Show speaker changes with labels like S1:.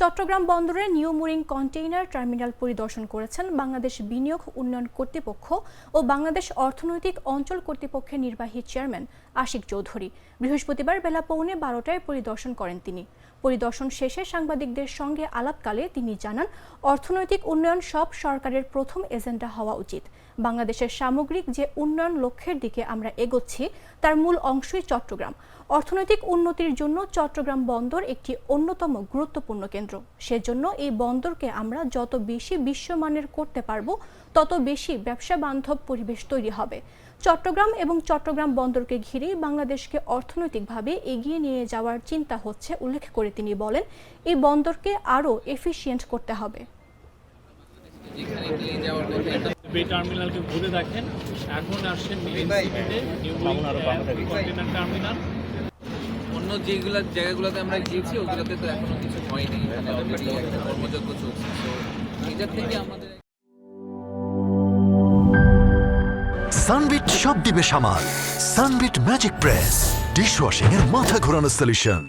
S1: চট্টগ্রাম বন্দরে new mooring container terminal পরিদর্শন করেছেন বাংলাদেশ বিনিয়োগ উন্নয়ন কর্তৃপক্ষ ও বাংলাদেশ অর্থনৈতিক অঞ্চল কর্তৃপক্ষের নির্বাহী চেয়ারম্যান আশিক চৌধুরী। বৃহস্পতিবার বেলা 11:15টায় পরিদর্শন করেন তিনি। পরিদর্শন শেষে সাংবাদিকদের সঙ্গে আলাপকালে তিনি জানান, অর্থনৈতিক উন্নয়ন সব সরকারের প্রথম এজেন্ডা হওয়া উচিত। বাংলাদেশের সামগ্রিক যে উন্নয়ন লক্ষ্যের দিকে আমরা এগোচ্ছি তার মূল অংশই চট্টগ্রাম। অর্থনৈতিক উন্নতির জন্য চট্টগ্রাম বন্দর একটি অন্যতম গুরুত্বপূর্ণ কেন্দ্র। সেজন্য এই বন্দরকে আমরা যত বেশি বিশ্বমানের করতে পারব, তত বেশি ব্যবসা বান্ধব পরিবেশ তৈরি হবে। চট্টগ্রাম এবং চট্টগ্রাম বন্দরকে ঘিরেই বাংলাদেশকে অর্থনৈতিকভাবে এগিয়ে নিয়ে যাওয়ার চিন্তা হচ্ছে উল্লেখ করে তিনি বলেন, এই বন্দরকে আরও এফিশিয়েন্ট করতে হবে।
S2: টার্মিনালকে ঘুরে দেখেন, এখন আসছেন কন্টেইনার টার্মিনাল।
S3: অন্য জায়গাগুলোতে আমরা গিয়েছি ওগুলোতে তো এখনো কিছু হয়নি, অলরেডি একটা কর্মযজ্ঞ চলছে। তো এটা থেকে আমাদের
S4: সানবিট সব দিবে সামাল। সানবিট ম্যাজিক প্রেস ডিশওয়াশিং এর মাথা ঘোরানো সলিউশন।